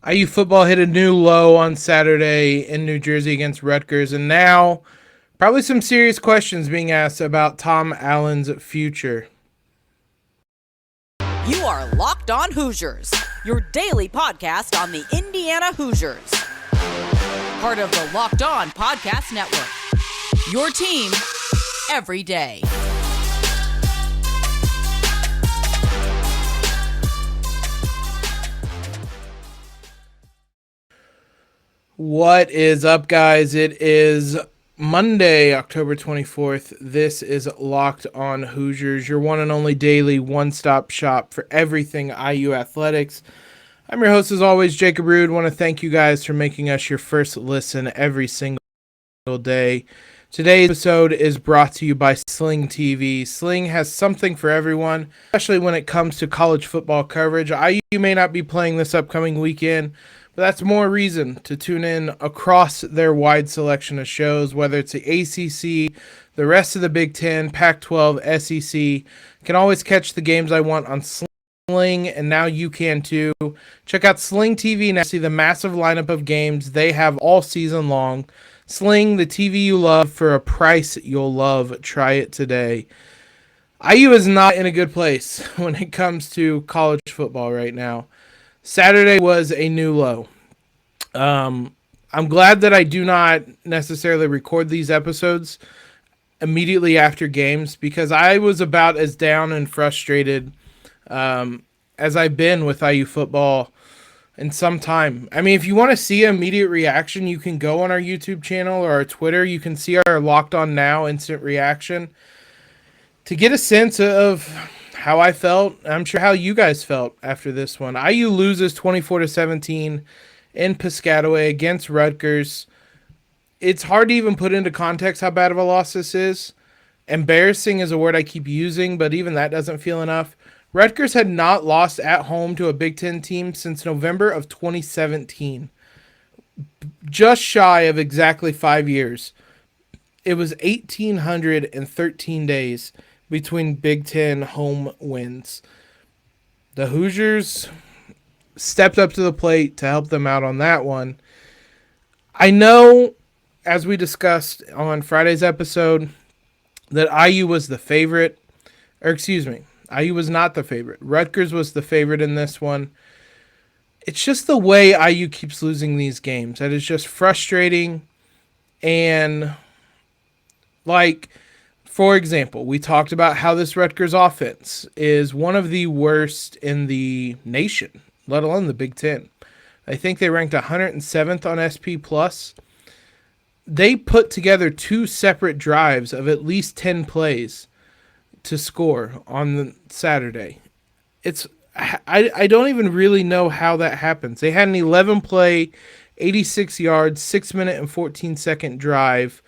IU football hit a new low on Saturday in New Jersey against Rutgers, and now probably some serious questions being asked about Tom Allen's future. You are Locked On Hoosiers, your daily podcast on the Indiana Hoosiers. Part of the Locked On Podcast Network, your team every day. What is up, guys? It is Monday, October 24th. This is Locked On Hoosiers, your one and only daily one-stop shop for everything IU athletics. I'm your host, as always, Jacob Rude. Want to thank you guys for making us your first listen every single day. Today's episode is brought to you by Sling TV. Sling has something for everyone, especially when it comes to college football coverage. IU may not be playing this upcoming weekend, but that's more reason to tune in across their wide selection of shows, whether it's the ACC, the rest of the Big Ten, Pac-12, SEC. Can always catch the games I want on Sling, and now you can too. Check out Sling TV now to see the massive lineup of games they have all season long. Sling, the TV you love for a price you'll love. Try it today. IU is not in a good place when it comes to college football right now. Saturday was a new low. I'm glad that I do not necessarily record these episodes immediately after games, because I was about as down and frustrated as I've been with IU football in some time. I mean, if you want to see an immediate reaction, you can go on our YouTube channel or our Twitter. You can see our Locked On Now instant reaction to get a sense of how I felt. I'm sure how you guys felt after this one. IU loses 24-17 in Piscataway against Rutgers. It's hard to even put into context how bad of a loss this is. Embarrassing is a word I keep using, but even that doesn't feel enough. Rutgers had not lost at home to a Big Ten team since November of 2017. Just shy of exactly 5 years. It was 1,813 days between Big Ten home wins. The Hoosiers stepped up to the plate to help them out on that one. I know, as we discussed on Friday's episode, that IU was the favorite. IU was not the favorite. Rutgers was the favorite in this one. It's just the way IU keeps losing these games that is just frustrating. And, for example, we talked about how this Rutgers offense is one of the worst in the nation, let alone the Big Ten. I think they ranked 107th on SP+. They put together two separate drives of at least 10 plays to score on the Saturday. I don't even really know how that happens. They had an 11-play, 86 yards, 6-minute and 14-second drive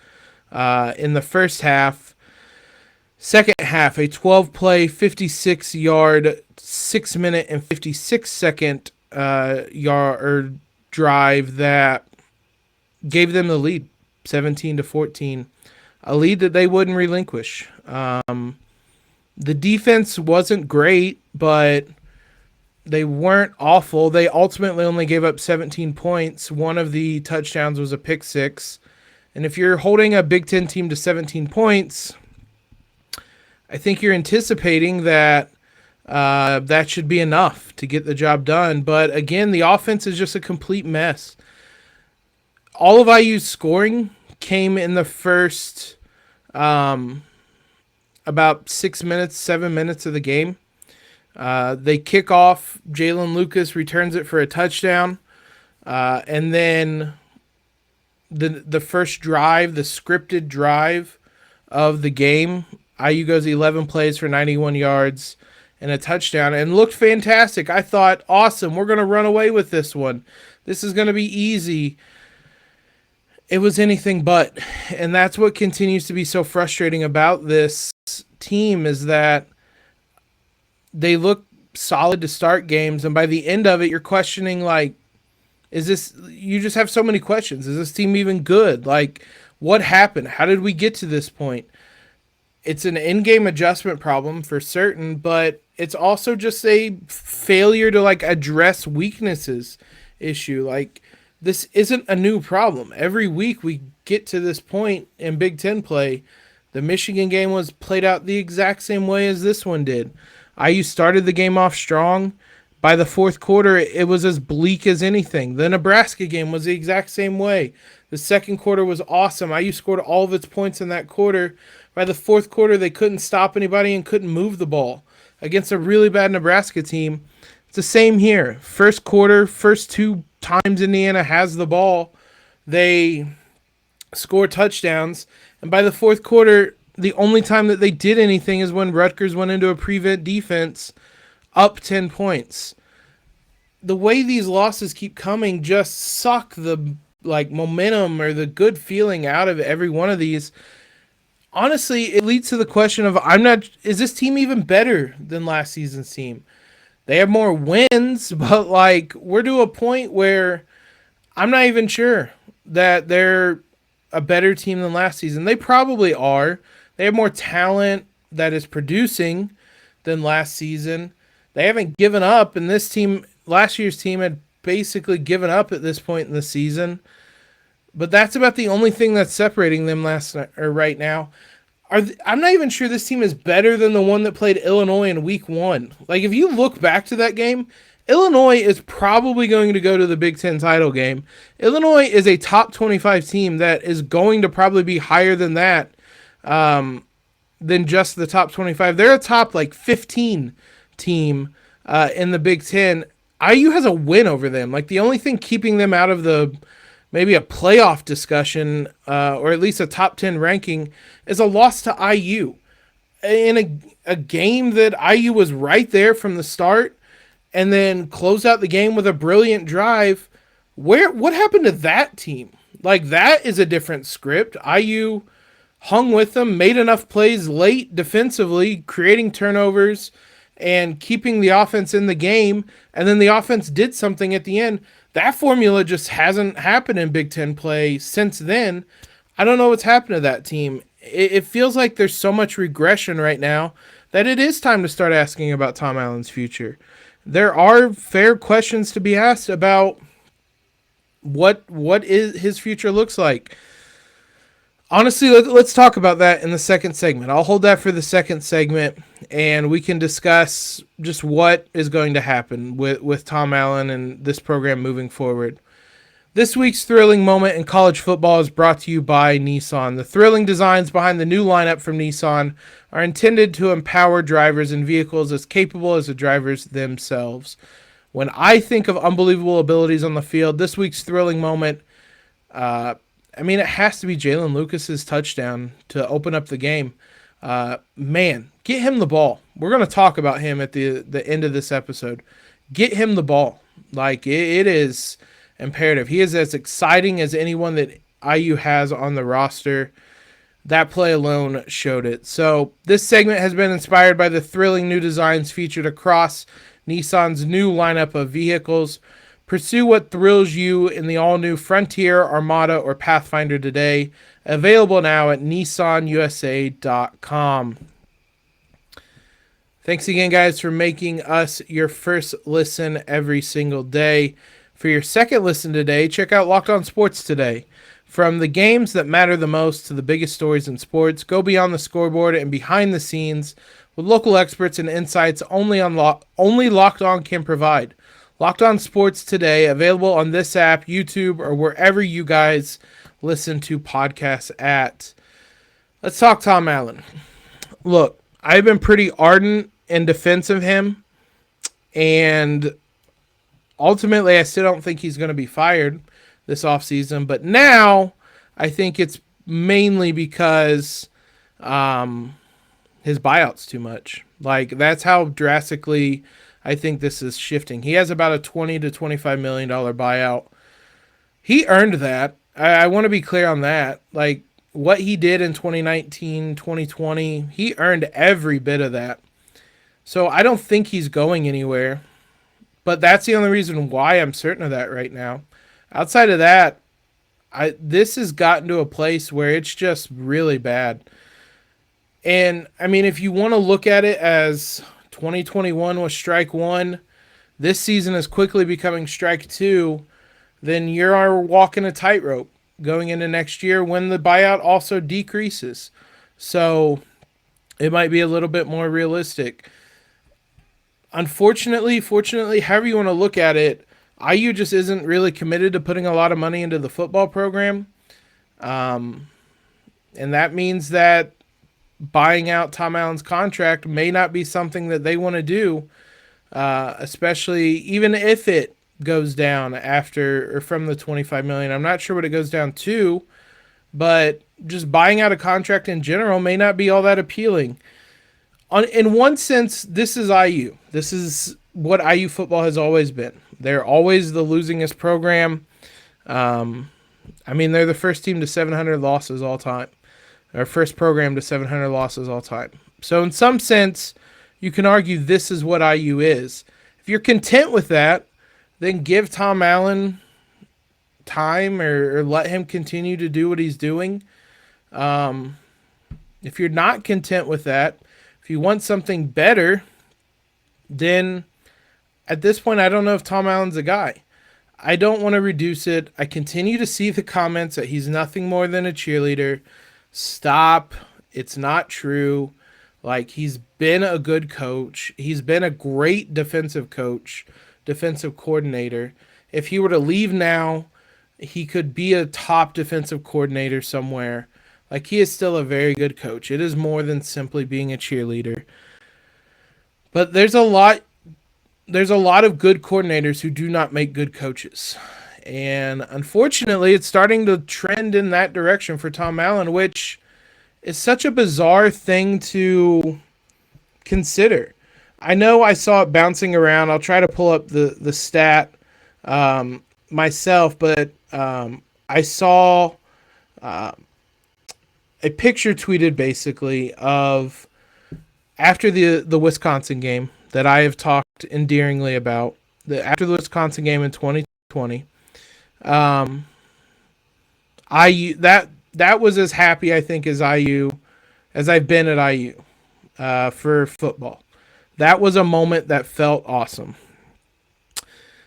in the first half. Second half, a 12-play, 56-yard, 6-minute and 56-second drive that gave them the lead, 17-14, a lead that they wouldn't relinquish. The defense wasn't great, but they weren't awful. They ultimately only gave up 17 points. One of the touchdowns was a pick six. And if you're holding a Big Ten team to 17 points, I think you're anticipating that that should be enough to get the job done. But again, the offense is just a complete mess. All of IU's scoring came in the first about 7 minutes of the game. They kick off. Jalen Lucas returns it for a touchdown. And then the first drive, the scripted drive of the game, IU goes 11 plays for 91 yards and a touchdown and looked fantastic. I thought, awesome, we're going to run away with this one. This is going to be easy. It was anything but. And that's what continues to be so frustrating about this team, is that they look solid to start games, and by the end of it, you're questioning, you just have so many questions. Is this team even good? What happened? How did we get to this point? It's an in-game adjustment problem for certain, but it's also just a failure to address weaknesses issue. Like, this isn't a new problem. Every week we get to this point in Big Ten play. The Michigan game was played out the exact same way as this one did. IU started the game off strong. By the fourth quarter, it was as bleak as anything. The Nebraska game was the exact same way. The second quarter was awesome. IU scored all of its points in that quarter. By the fourth quarter, they couldn't stop anybody and couldn't move the ball against a really bad Nebraska team. It's the same here. First quarter, first two times Indiana has the ball, they score touchdowns. And by the fourth quarter, the only time that they did anything is when Rutgers went into a prevent defense up 10 points. The way these losses keep coming just suck the momentum or the good feeling out of every one of these. Honestly, it leads to the question of is this team even better than last season's team? They have more wins, but we're to a point where I'm not even sure that they're a better team than last season. They probably are. They have more talent that is producing than last season. They haven't given up, and last year's team had basically given up at this point in the season. But that's about the only thing that's separating them right now. I'm not even sure this team is better than the one that played Illinois in week 1. If you look back to that game, Illinois is probably going to go to the Big Ten title game. Illinois is a top 25 team that is going to probably be higher than that, than just the top 25. They're a top 15 team in the Big Ten. IU has a win over them. The only thing keeping them out of maybe a playoff discussion, or at least a top 10 ranking, is a loss to IU in a game that IU was right there from the start, and then close out the game with a brilliant drive. What happened to that team? That is a different script. IU hung with them, made enough plays late defensively, creating turnovers and keeping the offense in the game, and then the offense did something at the end. That formula just hasn't happened in Big Ten play since then. I don't know what's happened to that team. It feels like there's so much regression right now that it is time to start asking about Tom Allen's future. There are fair questions to be asked about what his future looks like. Honestly, let's talk about that in the second segment. I'll hold that for the second segment, and we can discuss just what is going to happen with Tom Allen and this program moving forward. This week's thrilling moment in college football is brought to you by Nissan. The thrilling designs behind the new lineup from Nissan are intended to empower drivers in vehicles as capable as the drivers themselves. When I think of unbelievable abilities on the field, this week's thrilling moment, it has to be Jalen Lucas's touchdown to open up the game. Man, get him the ball. We're going to talk about him at the end of this episode. Get him the ball. It is imperative. He is as exciting as anyone that IU has on the roster. That play alone showed it. So this segment has been inspired by the thrilling new designs featured across Nissan's new lineup of vehicles. Pursue what thrills you in the all-new Frontier, Armada, or Pathfinder today. Available now at nissanusa.com. Thanks again, guys, for making us your first listen every single day. For your second listen today, check out Locked On Sports Today. From the games that matter the most to the biggest stories in sports, go beyond the scoreboard and behind the scenes with local experts and insights only Locked On can provide. Locked On Sports Today, available on this app, YouTube, or wherever you guys listen to podcasts at. Let's talk Tom Allen. Look, I've been pretty ardent in defense of him, and ultimately I still don't think he's going to be fired this offseason, but now I think it's mainly because his buyout's too much. That's how drastically I think this is shifting. He has about a $20 to $25 million buyout. He earned that. I want to be clear on that. What he did in 2019, 2020, he earned every bit of that. So I don't think he's going anywhere. But that's the only reason why I'm certain of that right now. Outside of that, this has gotten to a place where it's just really bad. And, if you want to look at it as 2021 was strike one, this season is quickly becoming strike two, then you're walking a tightrope going into next year when the buyout also decreases. So it might be a little bit more realistic. Unfortunately, fortunately, however you want to look at it, IU just isn't really committed to putting a lot of money into the football program. And that means that buying out Tom Allen's contract may not be something that they want to do, especially even if it goes down after or from the 25 million. I'm not sure what it goes down to, but just buying out a contract in general may not be all that appealing. In one sense, this is IU. This is what IU football has always been. They're always the losingest program. They're the first team to 700 losses all time. Our first program to 700 losses all time. So in some sense, you can argue this is what IU is. If you're content with that, then give Tom Allen time or let him continue to do what he's doing. If you're not content with that, if you want something better, then at this point, I don't know if Tom Allen's a guy. I don't want to reduce it. I continue to see the comments that he's nothing more than a cheerleader. Stop. It's not true. Like, he's been a good coach. He's been a great defensive coach, defensive coordinator. If he were to leave now, he could be a top defensive coordinator somewhere. Like, he is still a very good coach. It is more than simply being a cheerleader. But there's a lot of good coordinators who do not make good coaches. And unfortunately, it's starting to trend in that direction for Tom Allen, which is such a bizarre thing to consider. I know I saw it bouncing around. I'll try to pull up the stat myself, but I saw a picture tweeted basically of after the Wisconsin game that I have talked endearingly about. After the Wisconsin game in 2020, IU that was as happy I think as I've been at IU for football. That was a moment that felt awesome.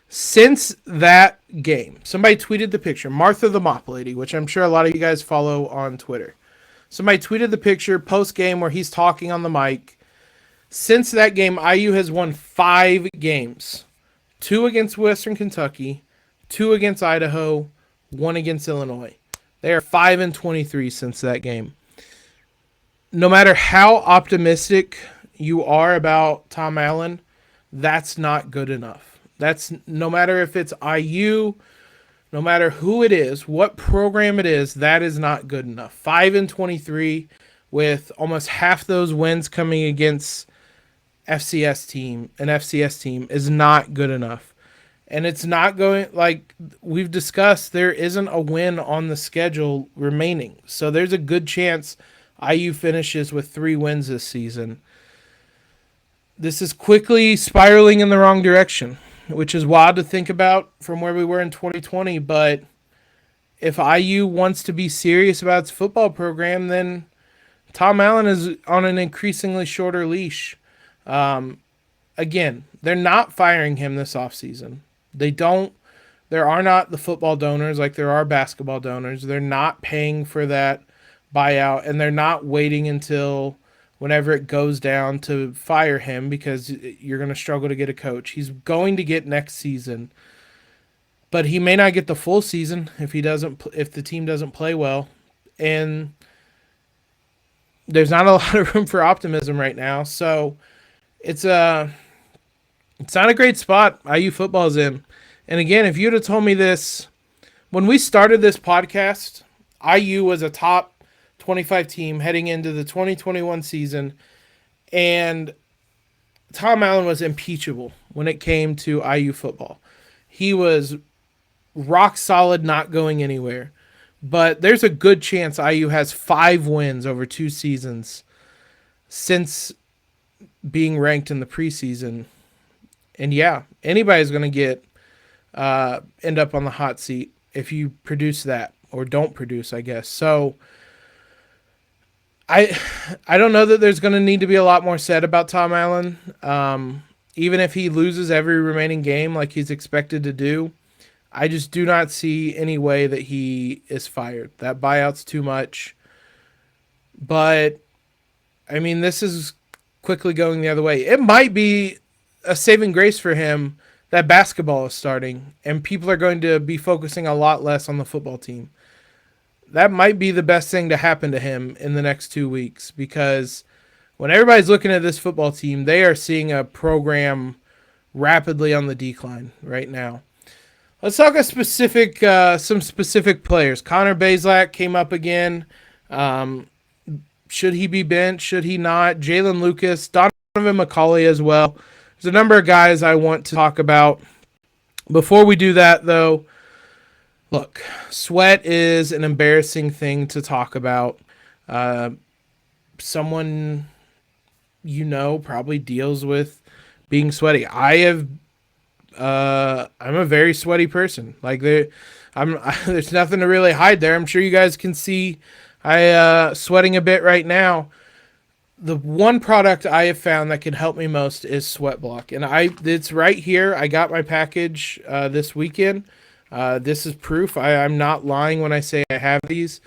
Since that game, somebody tweeted the picture, Martha the Mop Lady, which I'm sure a lot of you guys follow on Twitter. Somebody tweeted the picture post-game where he's talking on the mic. Since that game, IU has won 5 games. 2 against Western Kentucky, 2 against Idaho, 1 against Illinois. They are 5-23 since that game. No matter how optimistic you are about Tom Allen, that's not good enough. That's no matter if it's IU, no matter who it is, what program it is, that is not good enough. 5-23 with almost half those wins coming against an FCS team is not good enough. And it's not going, like we've discussed, there isn't a win on the schedule remaining. So there's a good chance IU finishes with 3 wins this season. This is quickly spiraling in the wrong direction, which is wild to think about from where we were in 2020. But if IU wants to be serious about its football program, then Tom Allen is on an increasingly shorter leash. Again, they're not firing him this offseason. There are not the football donors like there are basketball donors. They're not paying for that buyout, and they're not waiting until whenever it goes down to fire him because you're going to struggle to get a coach. He's going to get next season, but he may not get the full season if the team doesn't play well. And there's not a lot of room for optimism right now. So it's not a great spot IU football is in. And again, if you'd have told me this when we started this podcast, IU was a top 25 team heading into the 2021 season, and Tom Allen was impeachable when it came to IU football. He was rock solid, not going anywhere. But there's a good chance IU has 5 wins over 2 seasons since being ranked in the preseason. And yeah, anybody's going to end up on the hot seat if you produce that or don't produce, I guess. So I don't know that there's going to need to be a lot more said about Tom Allen. even if he loses every remaining game like he's expected to do, I just do not see any way that he is fired. That buyout's too much. But, I mean, this is quickly going the other way. It might be a saving grace for him that basketball is starting and people are going to be focusing a lot less on the football team. That might be the best thing to happen to him in the next 2 weeks, because when everybody's looking at this football team, they are seeing a program rapidly on the decline right now. Let's talk some specific players. Connor Bazelak came up again. Should he be benched? Should he not? Jalen Lucas, Donovan McCauley as well. There's a number of guys I want to talk about. Before we do that, though, look, sweat is an embarrassing thing to talk about. Someone probably deals with being sweaty. I'm a very sweaty person. There's nothing to really hide there. I'm sure you guys can see I sweating a bit right now. The one product I have found that can help me most is Sweat Block, and it's right here. I got my package this weekend. This is proof. I'm not lying when I say I have these.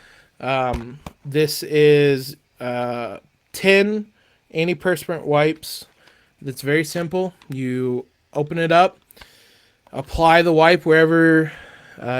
This is 10 antiperspirant wipes. It's very simple. You open it up, apply the wipe wherever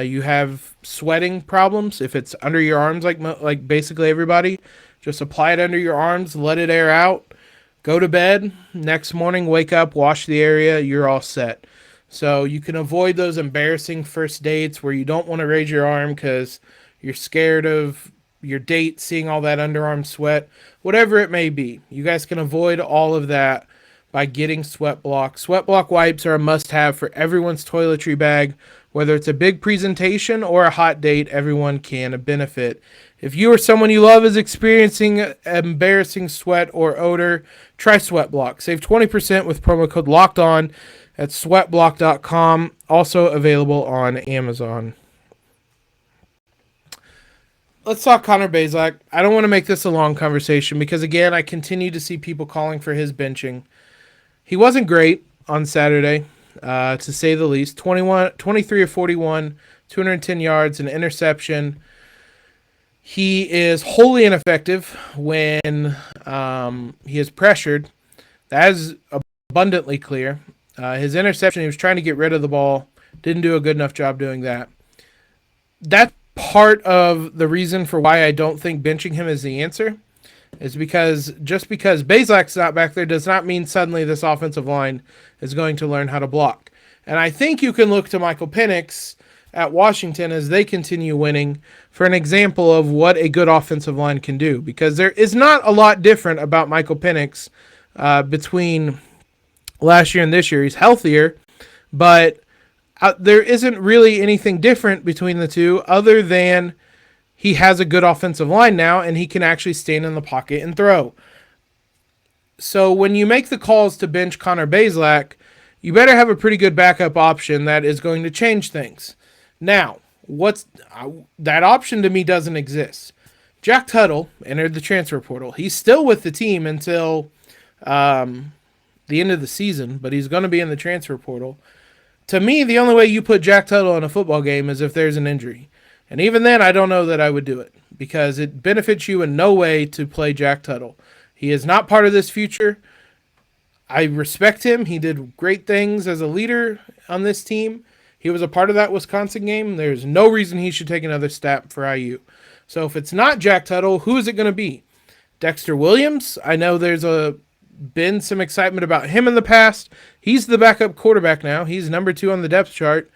you have sweating problems. If it's under your arms, like basically everybody, just apply it under your arms, let it air out, go to bed. Next morning, wake up, wash the area. You're all set. So you can avoid those embarrassing first dates where you don't want to raise your arm because you're scared of your date seeing all that underarm sweat, whatever it may be. You guys can avoid all of that by getting Sweat Block. Sweat Block wipes are a must-have for everyone's toiletry bag. Whether it's a big presentation or a hot date, everyone can benefit. If you or someone you love is experiencing embarrassing sweat or odor, try Sweat Block. Save 20% with promo code LOCKEDON at sweatblock.com. Also available on Amazon. Let's talk Connor Bazelak. I don't want to make this a long conversation because, again, I continue to see people calling for his benching. He wasn't great on Saturday, to say the least. 23 of 41, 210 yards, an interception. He is wholly ineffective when he is pressured. That is abundantly clear. His interception, he was trying to get rid of the ball. Didn't do a good enough job doing that. That's part of the reason for why I don't think benching him is the answer. Is because just because Bazelak's not back there does not mean suddenly this offensive line is going to learn how to block. And I think you can look to Michael Penix at Washington as they continue winning for an example of what a good offensive line can do. Because there is not a lot different about Michael Penix between last year and this year. He's healthier, but there isn't really anything different between the two other than he has a good offensive line now and he can actually stand in the pocket and throw. So when you make the calls to bench Connor Bazelak, you better have a pretty good backup option that is going to change things. Now, that option to me doesn't exist. Jack Tuttle entered the transfer portal. He's still with the team until the end of the season, but he's going to be in the transfer portal. To me, the only way you put Jack Tuttle in a football game is if there's an injury. And even then, I don't know that I would do it because it benefits you in no way to play Jack Tuttle. He is not part of this future. I respect him. He did great things as a leader on this team. He was a part of that Wisconsin game. There's no reason he should take another step for IU. So if it's not Jack Tuttle, who is it going to be? Dexter Williams? I know there's been some excitement about him in the past. He's the backup quarterback now. He's number 2 on the depth chart.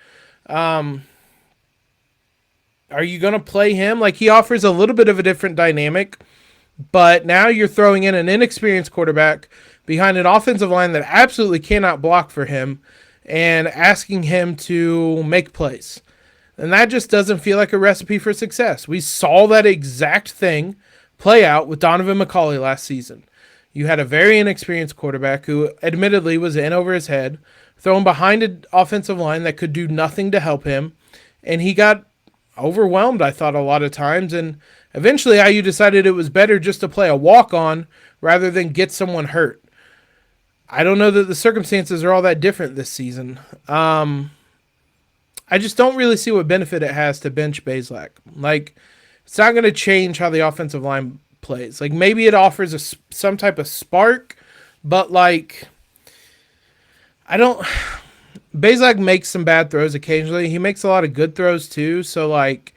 Are you going to play him? He offers a little bit of a different dynamic, but now you're throwing in an inexperienced quarterback behind an offensive line that absolutely cannot block for him and asking him to make plays. And that just doesn't feel like a recipe for success. We saw that exact thing play out with Donovan McCauley last season. You had a very inexperienced quarterback who admittedly was in over his head, thrown behind an offensive line that could do nothing to help him, and he got overwhelmed, I thought, a lot of times, and eventually IU decided it was better just to play a walk-on rather than get someone hurt. I don't know that the circumstances are all that different this season. I just don't really see what benefit it has to bench Bazelak. Like, it's not going to change how the offensive line plays. Like, maybe it offers some type of spark, but like, I don't. Bazelak makes some bad throws occasionally. He makes a lot of good throws too. So like,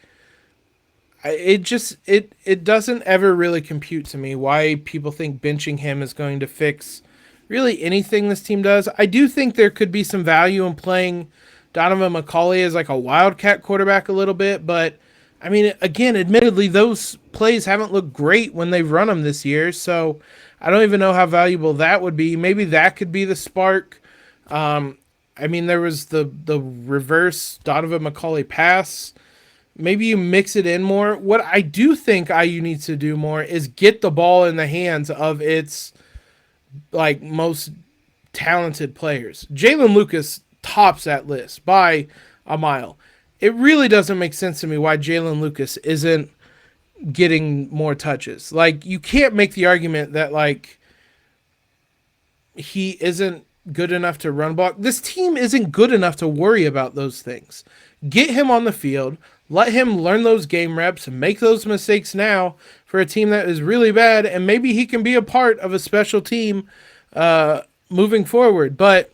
it doesn't ever really compute to me why people think benching him is going to fix really anything this team does. I do think there could be some value in playing Donovan McCauley as like a wildcat quarterback a little bit, but I mean, again, admittedly, those plays haven't looked great when they've run them this year, so I don't even know how valuable that would be. Maybe that could be the spark. I mean, there was the reverse Donovan McCauley pass. Maybe you mix it in more. What I do think IU needs to do more is get the ball in the hands of its like most talented players. Jalen Lucas tops that list by a mile. It really doesn't make sense to me why Jalen Lucas isn't getting more touches. Like, you can't make the argument that like he isn't good enough to run block. This team isn't good enough to worry about those things. Get him on the field. Let him learn those game reps and make those mistakes now for a team that is really bad, and maybe he can be a part of a special team moving forward. But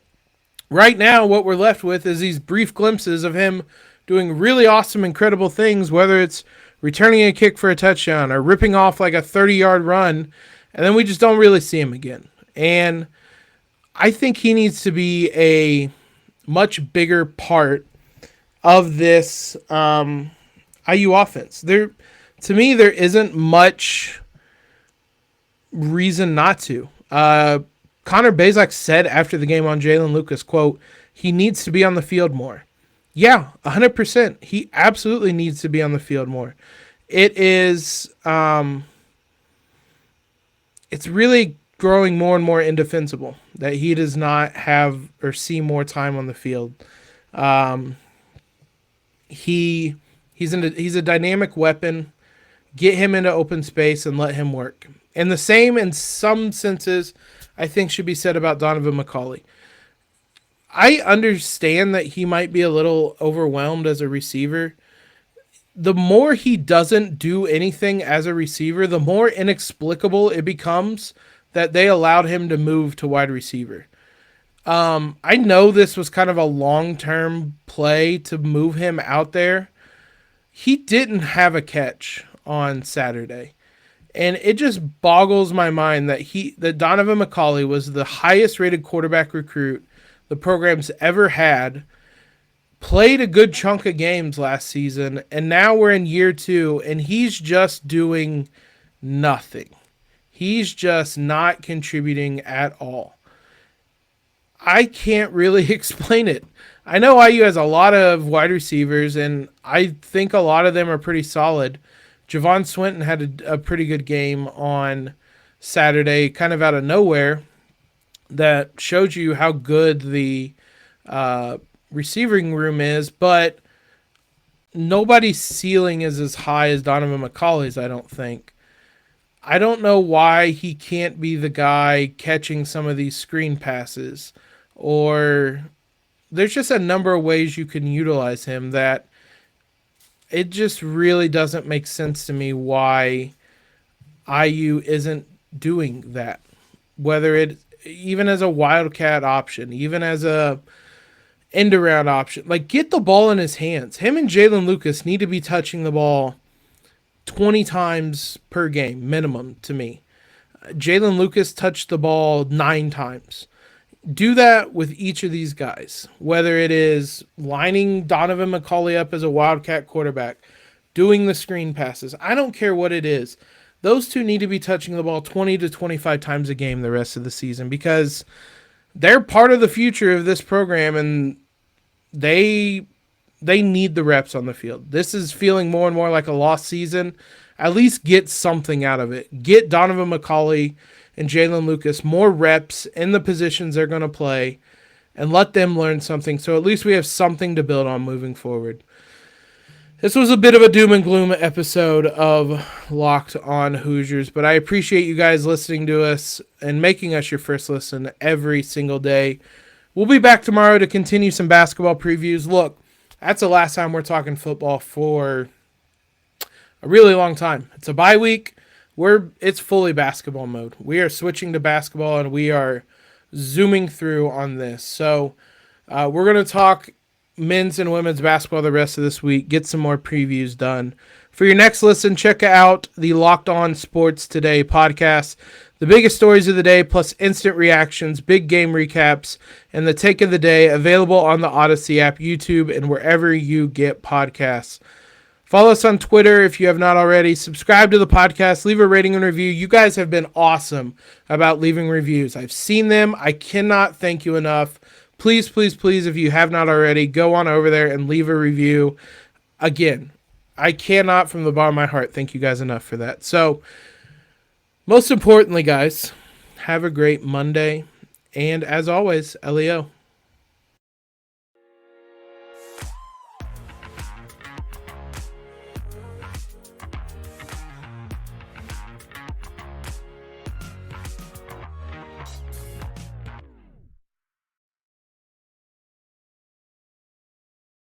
right now, what we're left with is these brief glimpses of him doing really awesome, incredible things, whether it's returning a kick for a touchdown or ripping off like a 30-yard run, and then we just don't really see him again. And I think he needs to be a much bigger part of this IU offense. To me, there isn't much reason not to. Connor Bazelak said after the game on Jalen Lucas, quote, he needs to be on the field more. Yeah, 100%. He absolutely needs to be on the field more. It is, it's really growing more and more indefensible that he does not have or see more time on the field. He's a dynamic weapon. Get him into open space and let him work. And the same, in some senses, I think should be said about Donovan McCauley. I understand that he might be a little overwhelmed as a receiver. The more he doesn't do anything as a receiver, the more inexplicable it becomes that they allowed him to move to wide receiver. I know this was kind of a long-term play to move him out there. He didn't have a catch on Saturday. And it just boggles my mind that Donovan McCauley was the highest rated quarterback recruit the program's ever had, played a good chunk of games last season, and now we're in year 2, and he's just doing nothing. He's just not contributing at all. I can't really explain it. I know IU has a lot of wide receivers, and I think a lot of them are pretty solid. Javon Swinton had a pretty good game on Saturday, kind of out of nowhere, that showed you how good the receiving room is, but nobody's ceiling is as high as Donovan McCauley's, I don't think. I don't know why he can't be the guy catching some of these screen passes, or there's just a number of ways you can utilize him that it just really doesn't make sense to me why IU isn't doing that. Whether it even as a wildcat option, even as a end around option, like get the ball in his hands. Him and Jalen Lucas need to be touching the ball 20 times per game minimum to me. Jalen Lucas touched the ball 9 times. Do that with each of these guys, whether it is lining Donovan McCauley up as a wildcat quarterback, doing the screen passes. I don't care what it is. Those two need to be touching the ball 20 to 25 times a game the rest of the season, because they're part of the future of this program, and they need the reps on the field. This is feeling more and more like a lost season. At least get something out of it. Get Donovan McCauley and Jalen Lucas more reps in the positions they're going to play, and let them learn something, so at least we have something to build on moving forward. This was a bit of a doom and gloom episode of Locked On Hoosiers, but I appreciate you guys listening to us and making us your first listen every single day. We'll be back tomorrow to continue some basketball previews. Look, that's the last time we're talking football for a really long time. It's a bye week. It's fully basketball mode. We are switching to basketball and we are zooming through on this. So we're going to talk men's and women's basketball the rest of this week, get some more previews done. For your next listen, check out the Locked On Sports Today podcast. The biggest stories of the day, plus instant reactions, big game recaps, and the take of the day, available on the Odyssey app, YouTube, and wherever you get podcasts. Follow us on Twitter if you have not already. Subscribe to the podcast. Leave a rating and review. You guys have been awesome about leaving reviews. I've seen them. I cannot thank you enough. Please, please, please, if you have not already, go on over there and leave a review. Again, I cannot from the bottom of my heart thank you guys enough for that. So, most importantly, guys, have a great Monday. And as always, LEO.